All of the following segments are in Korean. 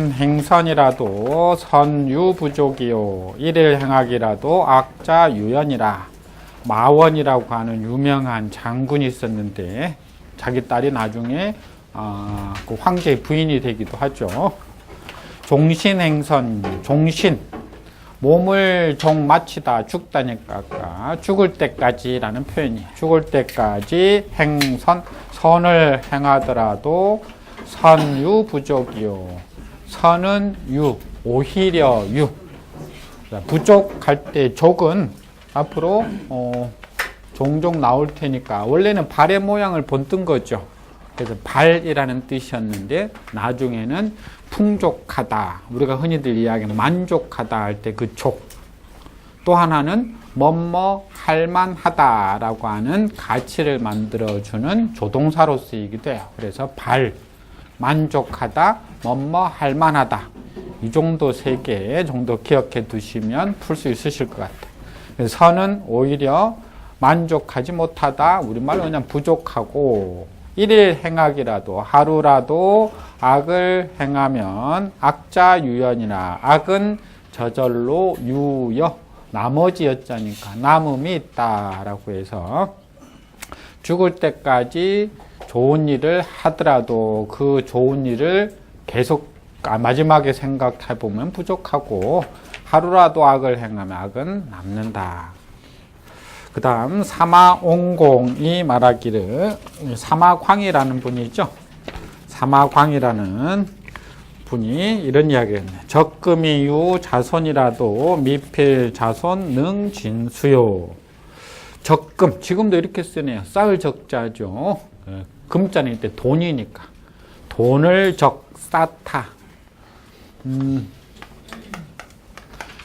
종신행선이라도 선유부족이요 일일 행악이라도 악자유연이라. 마원이라고 하는 유명한 장군이 있었는데 자기 딸이 나중에 그 황제의 부인이 되기도 하죠. 종신행선, 종신, 몸을 종 마치다 죽다니까 죽을 때까지라는 표현이에요. 죽을 때까지 행선, 선을 행하더라도 선유부족이요. 선은 유, 오히려 유. 부족할 때 족은 앞으로 종종 나올 테니까 원래는 발의 모양을 본뜬 거죠. 그래서 발이라는 뜻이었는데 나중에는 풍족하다. 우리가 흔히들 이야기하는 만족하다 할 때 그 족. 또 하나는 뭐뭐 할만하다라고 하는 가치를 만들어주는 조동사로 쓰이기도 해요. 그래서 발, 만족하다, 뭐뭐 할만하다. 이 정도 세 개 정도 기억해 두시면 풀 수 있으실 것 같아요. 선은 오히려 만족하지 못하다. 우리말로 그냥 부족하고 일일 행악이라도 하루라도 악을 행하면 악자유연이나 악은 저절로 유여 나머지 여자니까 남음이 있다라고 해서 죽을 때까지 좋은 일을 하더라도 그 좋은 일을 계속 마지막에 생각해 보면 부족하고 하루라도 악을 행하면 악은 남는다. 그 다음 사마옹공이 말하기를, 사마광이라는 분이죠. 사마광이라는 분이 이런 이야기를 했네. 적금이유 자손이라도 미필 자손 능진수요. 적금, 지금도 이렇게 쓰네요. 쌓을 적자죠. 금자는 이때 돈이니까. 돈을 쌓다.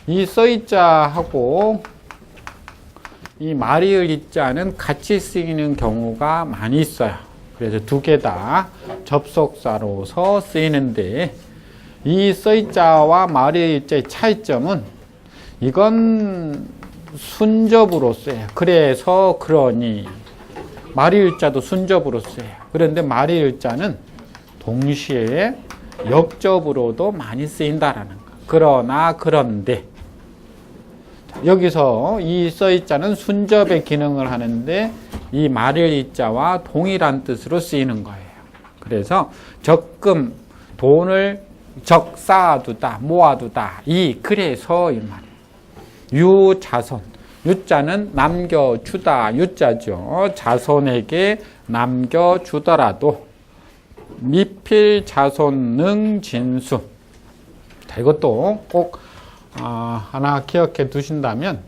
이 써이자하고 이 마리을 이자는 같이 쓰이는 경우가 많이 있어요. 그래서 두 개 다 접속사로서 쓰이는데 이 써이자와 마리을 이자의 차이점은 이건 순접으로 써요. 그래서 그러니 마리을 자도 순접으로 써요. 그런데 마리을 자는 동시에 역접으로도 많이 쓰인다라는 거. 그러나 그런데 여기서 이 써이자는 순접의 기능을 하는데 이 마릴 이자와 동일한 뜻으로 쓰이는 거예요. 그래서 적금, 돈을 쌓아두다, 모아두다. 그래서 이 말이에요. 유자손, 유자는 남겨주다, 유자죠. 자손에게 남겨주더라도 미필 자손 능진수. 자, 이것도 꼭 하나 기억해 두신다면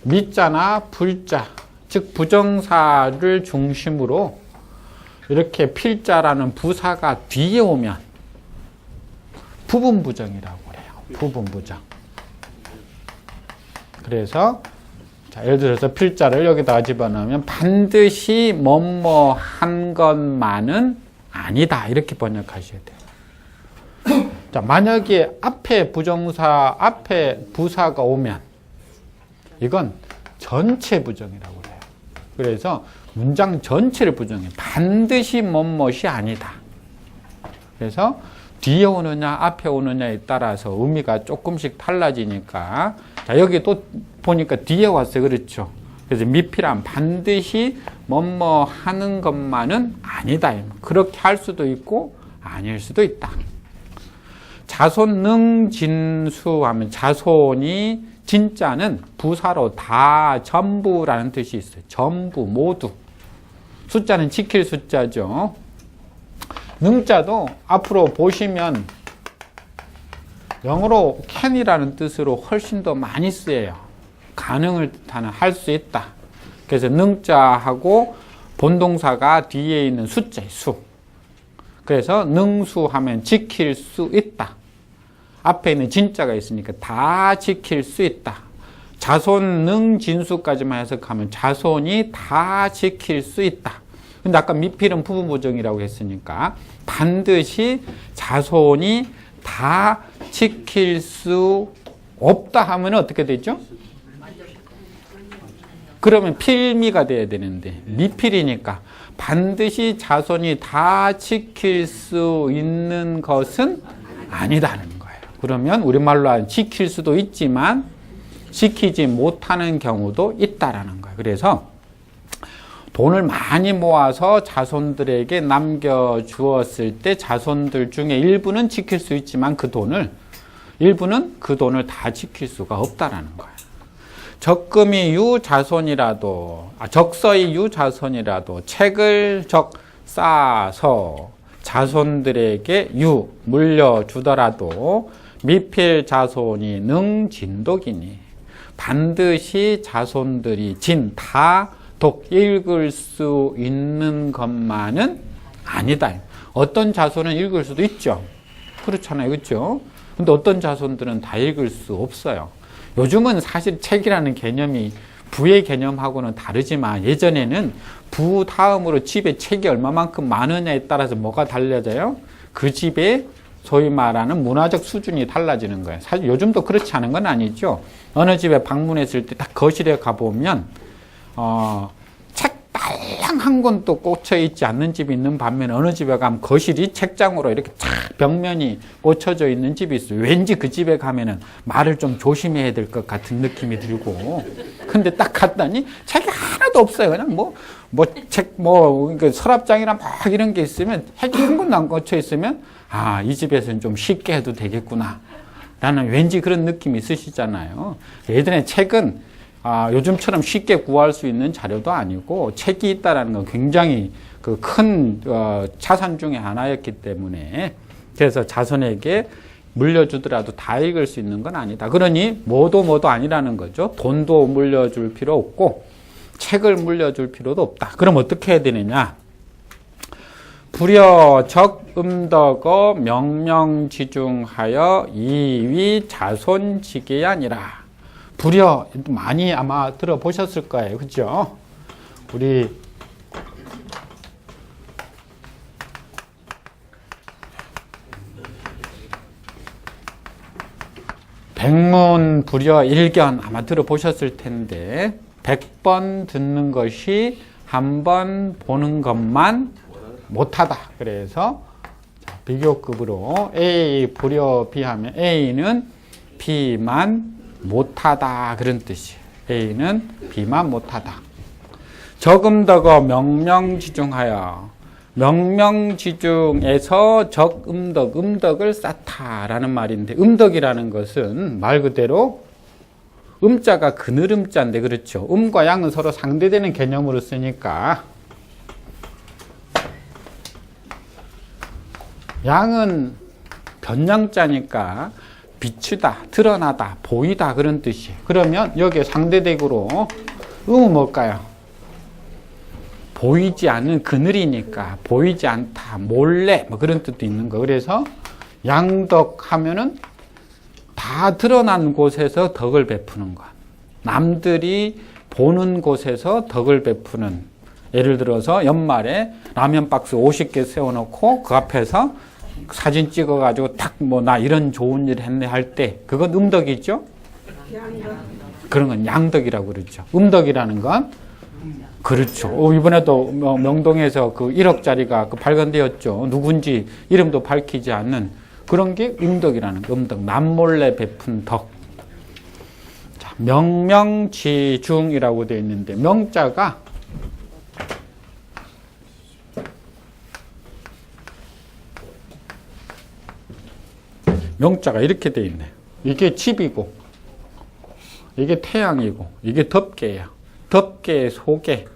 미자나 불자, 즉 부정사를 중심으로 이렇게 필자라는 부사가 뒤에 오면 부분부정이라고 해요. 부분부정. 그래서 자, 예를 들어서 필자를 여기다가 집어넣으면 반드시 뭐뭐 한 것만은 아니다. 이렇게 번역하셔야 돼요. 자, 만약에 앞에 부정사, 앞에 부사가 오면 이건 전체 부정이라고 해요. 그래서 문장 전체를 부정해요. 반드시 뭐뭇이 아니다. 그래서 뒤에 오느냐 앞에 오느냐에 따라서 의미가 조금씩 달라지니까 자, 여기 또 보니까 뒤에 왔어요. 그렇죠. 그래서 미필한 반드시 뭐뭐 하는 것만은 아니다. 그렇게 할 수도 있고 아닐 수도 있다. 자손 능진수 하면 자손이 진짜는 부사로 다 전부라는 뜻이 있어요. 전부 모두. 숫자는 지킬 숫자죠. 능자도 앞으로 보시면 영어로 can이라는 뜻으로 훨씬 더 많이 쓰여요. 가능을 뜻하는 할 수 있다. 그래서 능자하고 본동사가 뒤에 있는 숫자의 수. 그래서 능수하면 지킬 수 있다. 앞에 있는 진짜가 있으니까 다 지킬 수 있다. 자손 능진수까지만 해석하면 자손이 다 지킬 수 있다. 근데 아까 미필은 부분부정이라고 했으니까 반드시 자손이 다 지킬 수 없다 하면 어떻게 되죠? 그러면 필미가 돼야 되는데 미필이니까 반드시 자손이 다 지킬 수 있는 것은 아니다는 거예요. 그러면 우리말로 하면 지킬 수도 있지만 지키지 못하는 경우도 있다라는 거예요. 그래서 돈을 많이 모아서 자손들에게 남겨주었을 때 자손들 중에 일부는 지킬 수 있지만 일부는 그 돈을 다 지킬 수가 없다라는 거예요. 적금이 유자손이라도, 적서이 유자손이라도 책을 쌓아서 자손들에게 물려주더라도 미필 자손이 능진독이니 반드시 자손들이 다 독 읽을 수 있는 것만은 아니다. 어떤 자손은 읽을 수도 있죠. 그렇잖아요. 그렇죠? 근데 어떤 자손들은 다 읽을 수 없어요. 요즘은 사실 책이라는 개념이 부의 개념하고는 다르지만 예전에는 부 다음으로 집에 책이 얼마만큼 많으냐에 따라서 뭐가 달라져요? 그 집에 소위 말하는 문화적 수준이 달라지는 거예요. 사실 요즘도 그렇지 않은 건 아니죠. 어느 집에 방문했을 때 딱 거실에 가보면 책 딸랑 한 권도 꽂혀 있지 않는 집이 있는 반면에 어느 집에 가면 거실이 책장으로 이렇게 쫙 벽면이 꽂혀져 있는 집이 있어요. 왠지 그 집에 가면은 말을 좀 조심해야 될 것 같은 느낌이 들고. 근데 딱 갔더니 책이 하나도 없어요. 그냥 서랍장이나 막 이런 게 있으면 책이 한 권도 안 꽂혀 있으면 이 집에서는 좀 쉽게 해도 되겠구나 라는 왠지 그런 느낌이 있으시잖아요. 예전에 책은 요즘처럼 쉽게 구할 수 있는 자료도 아니고 책이 있다는 건 굉장히 그 큰 자산 중에 하나였기 때문에 그래서 자손에게 물려주더라도 다 읽을 수 있는 건 아니다. 그러니 뭐도 아니라는 거죠. 돈도 물려줄 필요 없고 책을 물려줄 필요도 없다. 그럼 어떻게 해야 되느냐? 불여 적음덕어 명명지중하여 이위 자손지게 아니라. 불여 많이 아마 들어보셨을 거예요. 그죠? 우리 백문 불여 일견 아마 들어보셨을 텐데 100번 듣는 것이 한 번 보는 것만 못하다. 그래서 비교급으로 A 불여 B하면 A는 B만 못하다 그런 뜻이에요. A는 B만 못하다. 적음덕어 명명지중하여 명명지중에서 적음덕, 음덕을 쌓다라는 말인데 음덕이라는 것은 말 그대로 음자가 그늘음자인데 그렇죠. 음과 양은 서로 상대되는 개념으로 쓰니까 양은 변양자니까 비추다, 드러나다, 보이다 그런 뜻이에요. 그러면 여기에 상대되고로 음은 뭘까요? 보이지 않는 그늘이니까 보이지 않다, 몰래 뭐 그런 뜻도 있는 거. 그래서 양덕 하면은 다 드러난 곳에서 덕을 베푸는 것. 남들이 보는 곳에서 덕을 베푸는. 예를 들어서 연말에 라면 박스 50개 세워놓고 그 앞에서 사진 찍어가지고 딱 나 이런 좋은 일 했네 할 때 그건 음덕이죠? 그런 건 양덕이라고 그러죠. 음덕이라는 건 그렇죠. 이번에도 명동에서 그 1억짜리가 발견되었죠. 누군지 이름도 밝히지 않는 그런 게 음덕이라는 거. 음덕. 남몰래 베푼 덕. 자, 명명지중이라고 되어 있는데 명자가 명자가 이렇게 되어 있네. 이게 집이고 이게 태양이고 이게 덮개예요. 덮개 속에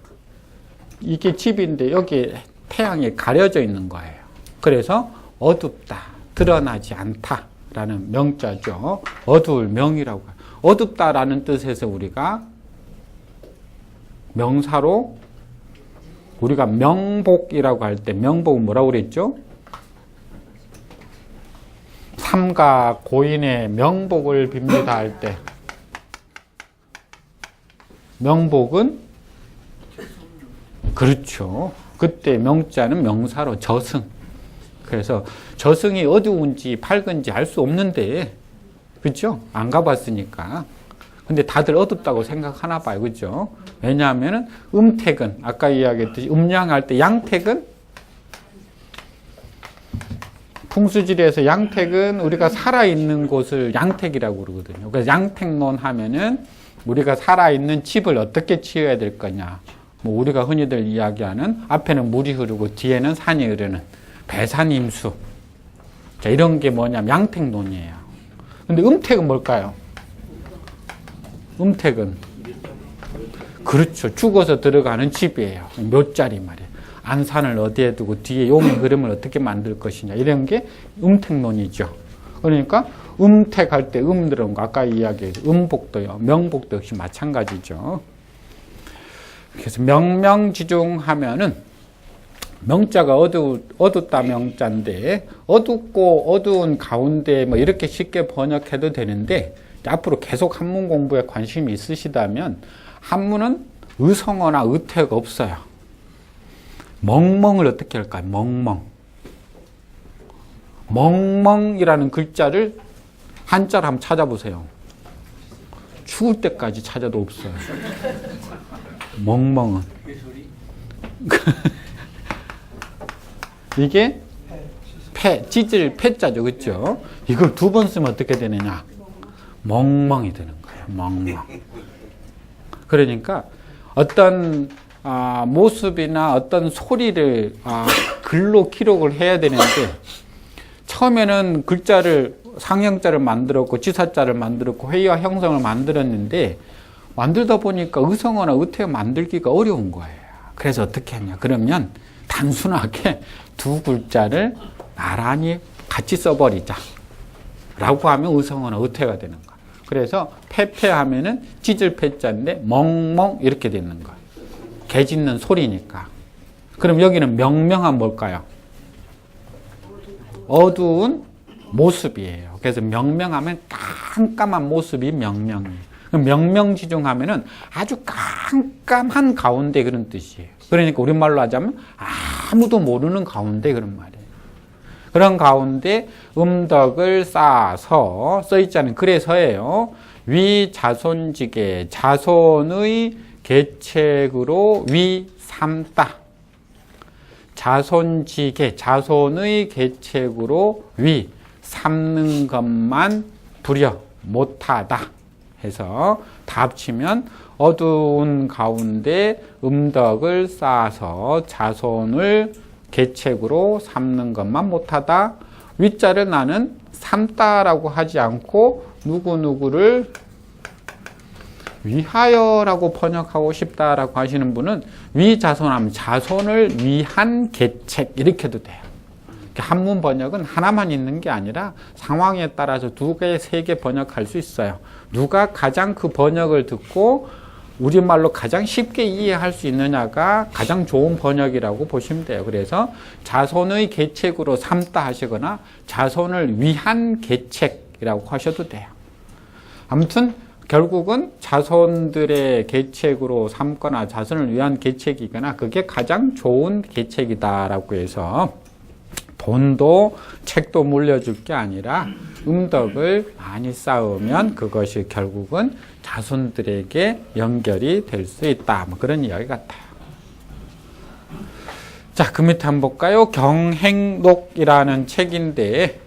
이게 집인데 여기 태양이 가려져 있는 거예요. 그래서 어둡다, 드러나지 않다라는 명자죠. 어두울 명이라고 해요. 어둡다라는 뜻에서 우리가 명사로 우리가 명복이라고 할 때 명복은 뭐라고 그랬죠? 삼가 고인의 명복을 빕니다 할 때 명복은 그렇죠. 그때 명자는 명사로 저승. 그래서 저승이 어두운지 밝은지 알 수 없는데 그렇죠? 안 가봤으니까. 근데 다들 어둡다고 생각하나 봐요. 그죠? 왜냐하면은 음택은 아까 이야기했듯이 음양할 때 양택은 풍수지리에서 양택은 우리가 살아있는 곳을 양택이라고 그러거든요. 그래서 양택론 하면은 우리가 살아있는 집을 어떻게 지어야 될 거냐. 뭐 우리가 흔히들 이야기하는 앞에는 물이 흐르고 뒤에는 산이 흐르는 배산임수. 자, 이런 게 뭐냐면 양택론이에요. 근데 음택은 뭘까요? 음택은 그렇죠. 죽어서 들어가는 집이에요. 묘자리 말이에요. 안산을 어디에 두고 뒤에 용의 흐름을 어떻게 만들 것이냐 이런 게 음택론이죠. 그러니까 음택할 때 들어온 거 아까 이야기했죠. 음복도요. 명복도 역시 마찬가지죠. 그래서 명명지중하면은 명자가 어둡다 명자인데 어둡고 어두운 가운데 뭐 이렇게 쉽게 번역해도 되는데 앞으로 계속 한문 공부에 관심이 있으시다면 한문은 의성어나 의태가 없어요. 멍멍을 어떻게 할까요? 멍멍. 멍멍이라는 글자를 한자로 한번 찾아보세요. 죽을 때까지 찾아도 없어요. 멍멍은. 이게 찢을 패자죠. 그렇죠? 이걸 두 번 쓰면 어떻게 되느냐? 멍멍이 되는 거예요. 멍멍. 그러니까 어떤 모습이나 어떤 소리를 글로 기록을 해야 되는데 처음에는 글자를 상형자를 만들었고 지사자를 만들었고 회의와 형성을 만들었는데 만들다 보니까 의성어나 의태어 만들기가 어려운 거예요. 그래서 어떻게 했냐? 그러면 단순하게 두 글자를 나란히 같이 써버리자 라고 하면 의성어나 의태어가 되는 거예요. 그래서 패패하면은 찢을 패자인데 멍멍 이렇게 되는 거예요. 개 짖는 소리니까. 그럼 여기는 명명한 뭘까요? 어두운 모습이에요. 그래서 명명하면 깜깜한 모습이 명명이에요. 명명지중하면은 아주 깜깜한 가운데 그런 뜻이에요. 그러니까 우리말로 하자면 아무도 모르는 가운데 그런 말이에요. 그런 가운데 음덕을 쌓아서 써있자는 그래서예요. 위 자손지계 자손의 계책으로 위 삼다. 자손지계 자손의 계책으로 위 삼는 것만 부려 못하다 해서 다 합치면 어두운 가운데 음덕을 쌓아서 자손을 계책으로 삼는 것만 못하다. 위자를 나는 삼다라고 하지 않고 누구누구를 위하여라고 번역하고 싶다라고 하시는 분은 위자손하면 자손을 위한 계책 이렇게 해도 돼요. 한문 번역은 하나만 있는 게 아니라 상황에 따라서 두 개, 세 개 번역할 수 있어요. 누가 가장 그 번역을 듣고 우리말로 가장 쉽게 이해할 수 있느냐가 가장 좋은 번역이라고 보시면 돼요. 그래서 자손의 계책으로 삼다 하시거나 자손을 위한 계책이라고 하셔도 돼요. 아무튼 결국은 자손들의 계책으로 삼거나 자손을 위한 계책이거나 그게 가장 좋은 계책이다라고 해서 돈도 책도 물려줄 게 아니라 음덕을 많이 쌓으면 그것이 결국은 자손들에게 연결이 될 수 있다. 뭐 그런 이야기 같아요. 자, 그 밑에 한번 볼까요? 경행록이라는 책인데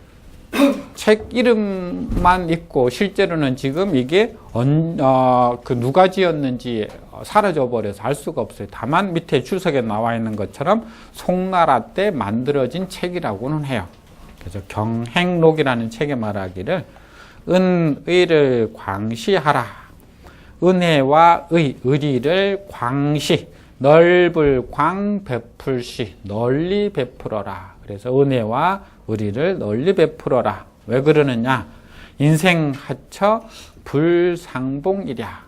책 이름만 있고 실제로는 지금 이게 누가 지었는지 사라져 버려서 알 수가 없어요. 다만 밑에 주석에 나와 있는 것처럼 송나라 때 만들어진 책이라고는 해요. 그래서 경행록이라는 책에 말하기를 은의를 광시하라. 은혜와 의리를 광시, 넓을 광 베풀시, 널리 베풀어라. 그래서 은혜와 의리를 널리 베풀어라. 왜 그러느냐? 인생 하처 불상봉이랴.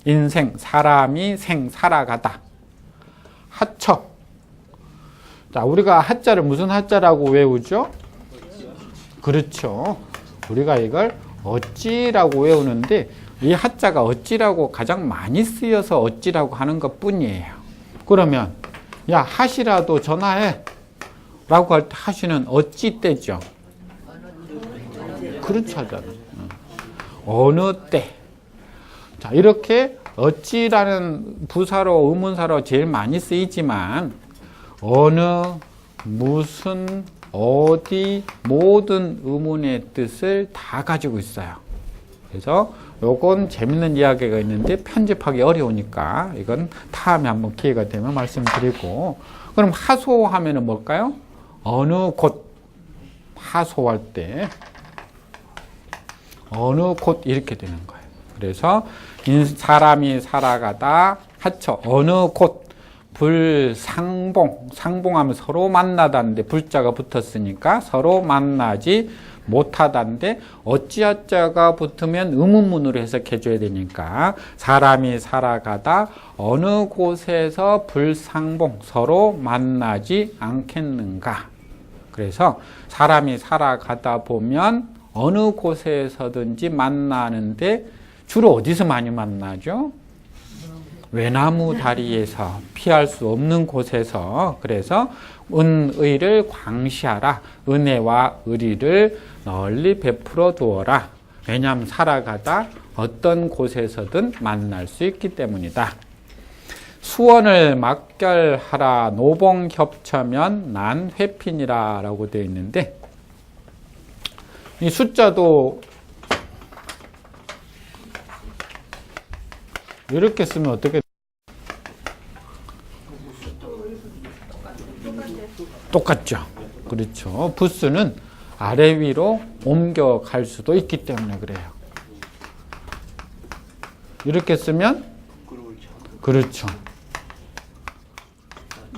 인생, 사람이 살아가다. 하처. 자, 우리가 하자를 무슨 하자라고 외우죠? 그렇죠. 우리가 이걸 어찌라고 외우는데 이 하자가 어찌라고 가장 많이 쓰여서 어찌라고 하는 것 뿐이에요. 그러면 야, 하시라도 전화해 라고 할 때 하시는 어찌 때죠? 그렇죠 하잖아요. 어느 때. 자, 이렇게 어찌라는 부사로 의문사로 제일 많이 쓰이지만 어느, 무슨, 어디 모든 의문의 뜻을 다 가지고 있어요. 그래서 요건 재밌는 이야기가 있는데 편집하기 어려우니까 이건 다음에 한번 기회가 되면 말씀드리고, 그럼 하소하면은 뭘까요? 어느 곳, 하소할 때 어느 곳 이렇게 되는 거예요. 그래서 사람이 살아가다 하처 어느 곳, 불상봉, 상봉하면 서로 만나다는데 불자가 붙었으니까 서로 만나지 못하다인데 어찌어쩌가 붙으면 의문문으로 해석해 줘야 되니까 사람이 살아가다 어느 곳에서 불상봉, 서로 만나지 않겠는가. 그래서 사람이 살아가다 보면 어느 곳에서든지 만나는데 주로 어디서 많이 만나죠? 외나무 다리에서, 피할 수 없는 곳에서. 그래서 은의를 광시하라. 은혜와 의리를 널리 베풀어 두어라. 왜냐하면 살아가다 어떤 곳에서든 만날 수 있기 때문이다. 수원을 막결하라. 노봉협처면 난 회핀이라 라고 되어 있는데, 이 숫자도 이렇게 쓰면 어떻게? 똑같죠. 그렇죠. 부수는 아래 위로 옮겨갈 수도 있기 때문에 그래요. 이렇게 쓰면 그렇죠.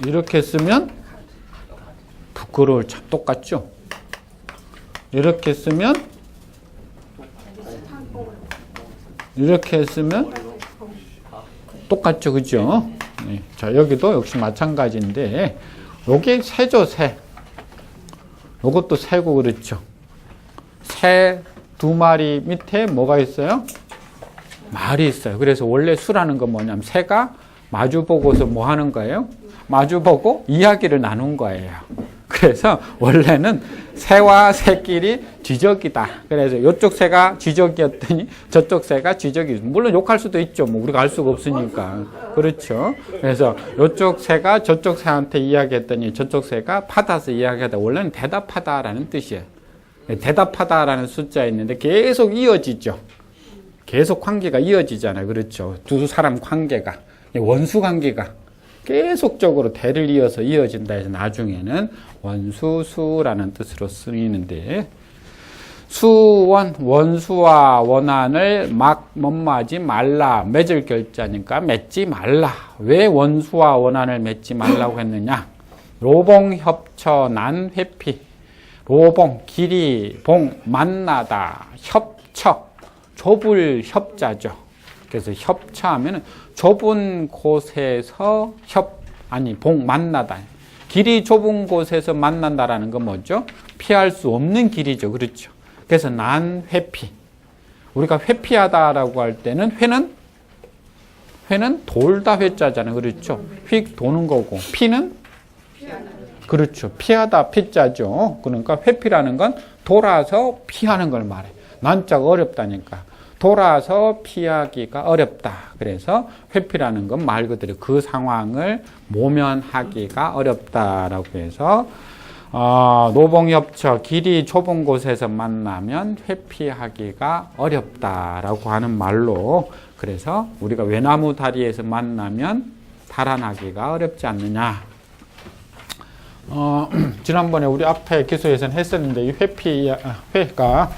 이렇게 쓰면 부끄러울 참 똑같죠. 이렇게 쓰면 이렇게 쓰면 똑같죠. 그죠? 네. 자, 여기도 역시 마찬가지인데, 요게 새죠, 새. 요것도 새고, 그렇죠. 새 두 마리 밑에 뭐가 있어요? 말이 있어요. 그래서 원래 수라는 건 뭐냐면, 새가 마주보고서 뭐 하는 거예요? 마주보고 이야기를 나눈 거예요. 그래서 원래는 새와 새끼리 쥐적이다. 그래서 이쪽 새가 쥐적이었더니 저쪽 새가 쥐적이. 물론 욕할 수도 있죠. 뭐 우리가 알 수가 없으니까. 그렇죠. 그래서 이쪽 새가 저쪽 새한테 이야기했더니 저쪽 새가 받아서 이야기하다. 원래는 대답하다라는 뜻이에요. 대답하다라는 숫자 있는데 계속 이어지죠. 계속 관계가 이어지잖아요. 그렇죠. 두 사람 관계가, 원수 관계가 계속적으로 대를 이어서 이어진다 해서 나중에는 원수수라는 뜻으로 쓰이는데, 수원, 원수와 원한을 막 못마지 말라. 맺을 결자니까 맺지 말라. 왜 원수와 원한을 맺지 말라고 했느냐? 로봉협처 난 회피. 로봉, 길이, 봉, 만나다. 협처, 좁을 협자죠. 그래서 협처하면은 좁은 곳에서 봉, 만나다. 길이 좁은 곳에서 만난다라는 건 뭐죠? 피할 수 없는 길이죠. 그렇죠. 그래서 난 회피. 우리가 회피하다라고 할 때는 회는 돌다 회자잖아요. 그렇죠. 휙 도는 거고, 피는 그렇죠. 피하다 피자죠. 그러니까 회피라는 건 돌아서 피하는 걸 말해. 난자가 어렵다니까. 돌아서 피하기가 어렵다. 그래서 회피라는 건 말 그대로 그 상황을 모면하기가 어렵다라고 해서 노봉협처, 길이 좁은 곳에서 만나면 회피하기가 어렵다라고 하는 말로, 그래서 우리가 외나무 다리에서 만나면 달아나기가 어렵지 않느냐. 지난번에 우리 앞에 기소에서는 했었는데, 이 회가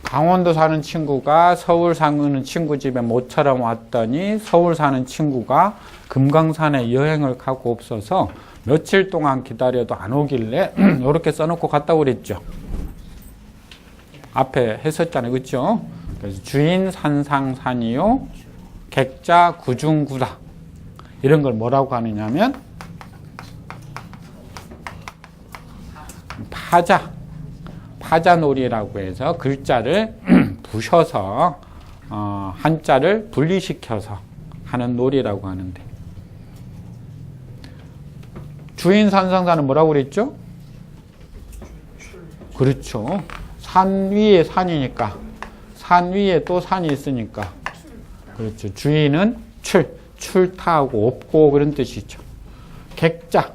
강원도 사는 친구가 서울 사는 친구 집에 모처럼 왔더니 서울 사는 친구가 금강산에 여행을 가고 없어서 며칠 동안 기다려도 안 오길래 이렇게 써놓고 갔다고 그랬죠. 앞에 했었잖아요. 그렇죠? 그래서 주인 산상산이요 객자 구중구다. 이런 걸 뭐라고 하느냐면 파자놀이라고 해서 글자를 부셔서 한자를 분리시켜서 하는 놀이라고 하는데, 주인 산상사는 뭐라고 그랬죠? 그렇죠. 산 위에 산이니까, 산 위에 또 산이 있으니까, 그렇죠. 주인은 출타하고 없고 그런 뜻이죠. 객자,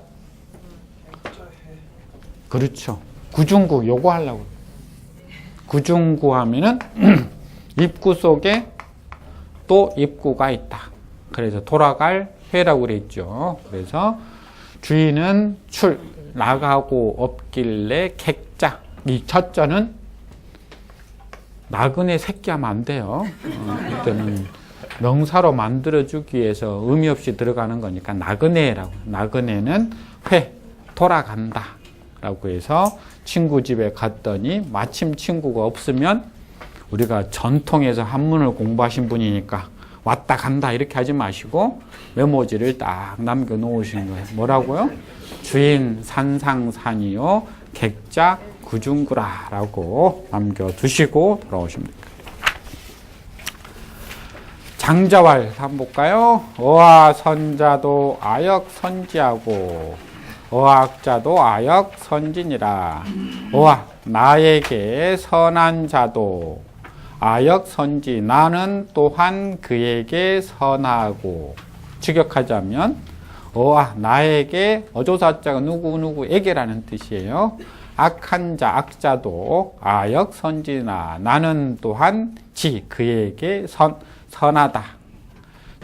그렇죠. 구중구 요거 하려고. 구중구 하면은 입구 속에 또 입구가 있다. 그래서 돌아갈 회라고 그랬죠. 그래서 주인은 나가고 없길래 객자. 이 첫자는 나그네 새끼 하면 안 돼요. 그때는 명사로 만들어주기 위해서 의미 없이 들어가는 거니까 나그네라고. 나그네는 돌아간다 라고 해서 친구 집에 갔더니 마침 친구가 없으면, 우리가 전통에서 한문을 공부하신 분이니까 왔다 간다 이렇게 하지 마시고 메모지를 딱 남겨 놓으시는 거예요. 뭐라고요? 주인 산상산이요 객자 구중구라 라고 남겨두시고 돌아오시면 됩니다. 장자왈 한번 볼까요? 어아 선자도 아역 선지하고 어학자도 아역 선진이라. 어아 나에게 선한 자도 아역 선지, 나는 또한 그에게 선하고. 직역하자면 어아 나에게, 어조사자가 누구누구에게라는 뜻이에요. 악한 자, 악자도 아역 선지나 나는 또한 그에게 선하다.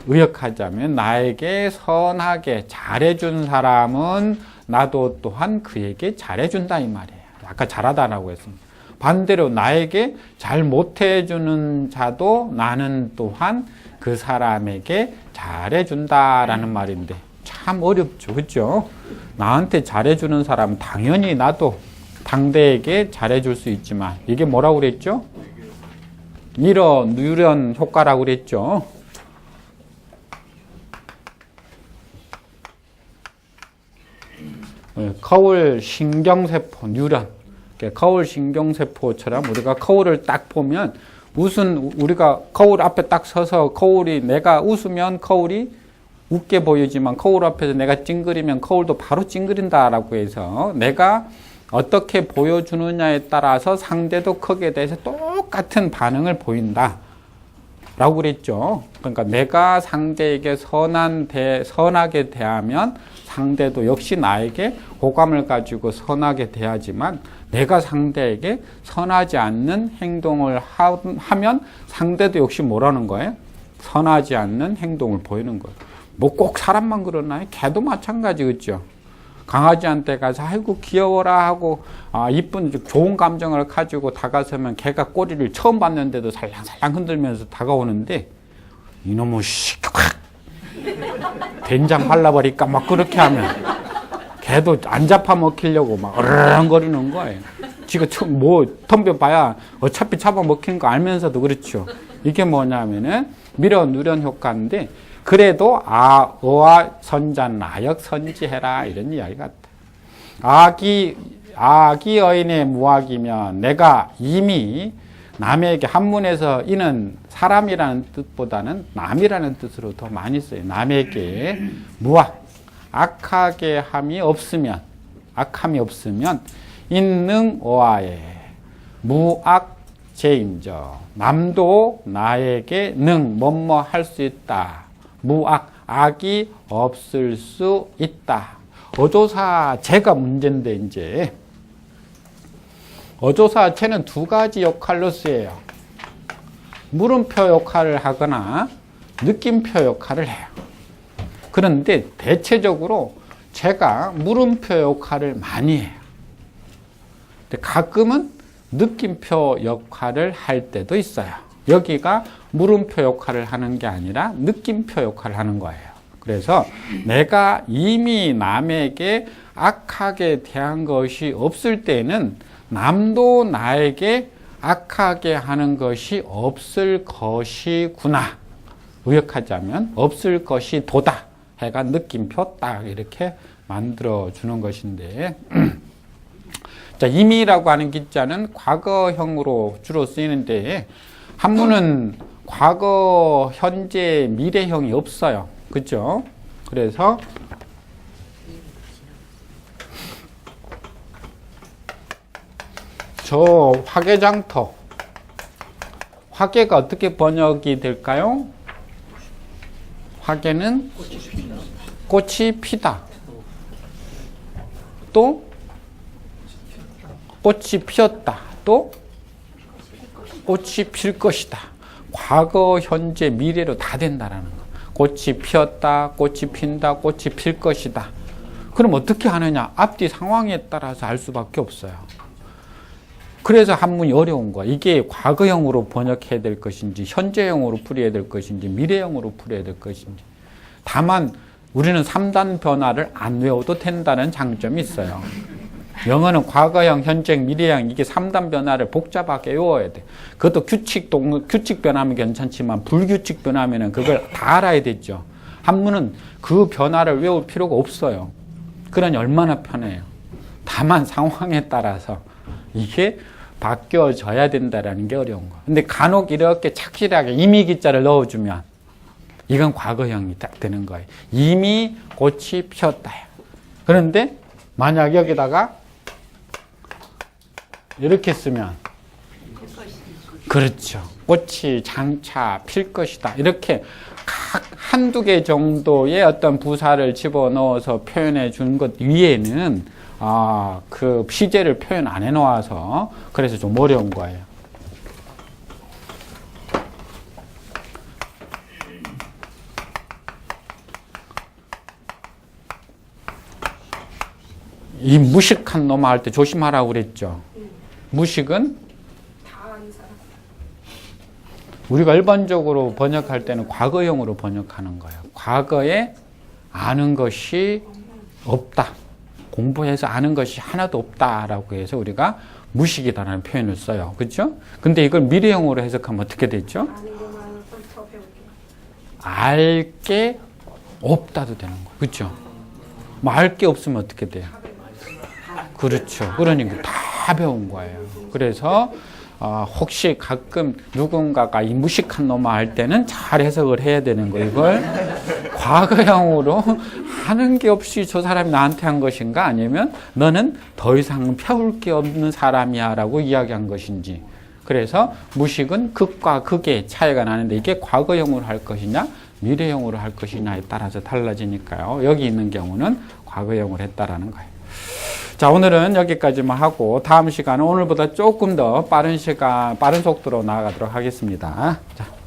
의역하자면 나에게 선하게 잘해준 사람은 나도 또한 그에게 잘해준다 이 말이에요. 아까 잘하다라고 했습니다. 반대로 나에게 잘 못해주는 자도 나는 또한 그 사람에게 잘해준다라는 말인데 참 어렵죠. 그렇죠? 나한테 잘해주는 사람 당연히 나도 상대에게 잘해줄 수 있지만, 이게 뭐라고 그랬죠? 밀어 누련 효과라고 그랬죠. 거울 신경세포 뉴런, 거울 신경세포처럼 우리가 거울을 딱 보면 우리가 거울 앞에 딱 서서 거울이, 내가 웃으면 거울이 웃게 보이지만 거울 앞에서 내가 찡그리면 거울도 바로 찡그린다라고 해서 내가 어떻게 보여주느냐에 따라서 상대도 거기에 대해서 똑같은 반응을 보인다 라고 그랬죠. 그러니까 내가 상대에게 선하게 대하면 상대도 역시 나에게 호감을 가지고 선하게 대하지만, 내가 상대에게 선하지 않는 행동을 하면 상대도 역시 뭐라는 거예요? 선하지 않는 행동을 보이는 거예요. 뭐 꼭 사람만 그러나요? 개도 마찬가지, 그렇죠? 강아지한테 가서 아이고 귀여워라 하고 이쁜 좋은 감정을 가지고 다가서면 개가 꼬리를 처음 봤는데도 살랑살랑 흔들면서 다가오는데, 이놈의 시켜 된장 발라버릴까 막 그렇게 하면 개도 안 잡아먹히려고 막 어르렁거리는 거예요. 지가 뭐 덤벼봐야 어차피 잡아먹히는 거 알면서도. 그렇죠. 이게 뭐냐면은 밀어 누련 효과인데, 그래도 어와 선자는 아역 선지해라 이런 이야기 같다. 악이 여인의 무악이면 내가 이미 남에게, 한문에서 이는 사람이라는 뜻보다는 남이라는 뜻으로 더 많이 써요. 남에게 무악, 악하게 함이 없으면 인능 어아에 무악 제임저, 남도 나에게 뭐뭐 할 수 있다. 무악, 악이 없을 수 있다. 어조사 제가 문제인데, 이제 어조사 제는 두 가지 역할로 쓰여요. 물음표 역할을 하거나 느낌표 역할을 해요. 그런데 대체적으로 제가 물음표 역할을 많이 해요. 근데 가끔은 느낌표 역할을 할 때도 있어요. 여기가 물음표 역할을 하는 게 아니라 느낌표 역할을 하는 거예요. 그래서 내가 이미 남에게 악하게 대한 것이 없을 때는 남도 나에게 악하게 하는 것이 없을 것이구나. 의역하자면 없을 것이 도다 해가 느낌표 딱 이렇게 만들어주는 것인데, 자, 이미라고 하는 기자는 과거형으로 주로 쓰이는데, 한문은 과거, 현재, 미래형이 없어요. 그죠? 그래서 저 화개장터, 화개가 어떻게 번역이 될까요? 화개는 꽃이 피다. 또 꽃이 피었다. 또 꽃이 필 것이다. 과거, 현재, 미래로 다 된다라는 거. 꽃이 피었다, 꽃이 핀다, 꽃이 필 것이다. 그럼 어떻게 하느냐? 앞뒤 상황에 따라서 알 수밖에 없어요. 그래서 한문이 어려운 거야. 이게 과거형으로 번역해야 될 것인지, 현재형으로 풀어야 될 것인지, 미래형으로 풀어야 될 것인지. 다만 우리는 3단 변화를 안 외워도 된다는 장점이 있어요. 영어는 과거형, 현재형, 미래형 이게 3단 변화를 복잡하게 외워야 돼. 그것도 규칙 변화면 괜찮지만 불규칙 변화면 그걸 다 알아야 되죠. 한문은 그 변화를 외울 필요가 없어요. 그러니 얼마나 편해요. 다만 상황에 따라서 이게 바뀌어져야 된다는 게 어려운 거예요. 근데 간혹 이렇게 착실하게 이미 기자를 넣어주면 이건 과거형이 딱 되는 거예요. 이미 꽃이 피었다. 그런데 만약 여기다가 이렇게 쓰면 그렇죠. 꽃이 장차 필 것이다. 이렇게 각 한두 개 정도의 어떤 부사를 집어넣어서 표현해 준 것 위에는 그 시제를 표현 안 해놓아서 그래서 좀 어려운 거예요. 이 무식한 놈아 할 때 조심하라고 그랬죠. 무식은 우리가 일반적으로 번역할 때는 과거형으로 번역하는 거예요. 과거에 아는 것이 없다. 공부해서 아는 것이 하나도 없다라고 해서 우리가 무식이다라는 표현을 써요. 그렇죠? 근데 이걸 미래형으로 해석하면 어떻게 되죠? 알 게 없다도 되는 거예요. 그렇죠? 뭐 알 게 없으면 어떻게 돼요? 그렇죠. 그러니까 다 배운 거예요. 그래서 혹시 가끔 누군가가 이 무식한 놈아 할 때는 잘 해석을 해야 되는 거. 이걸 과거형으로 하는 게 없이 저 사람이 나한테 한 것인가? 아니면 너는 더 이상 펴올 게 없는 사람이야 라고 이야기한 것인지. 그래서 무식은 극과 극의 차이가 나는데 이게 과거형으로 할 것이냐 미래형으로 할 것이냐에 따라서 달라지니까요. 여기 있는 경우는 과거형으로 했다라는 거예요. 자, 오늘은 여기까지만 하고 다음 시간은 오늘보다 조금 더 빠른 속도로 나아가도록 하겠습니다. 자.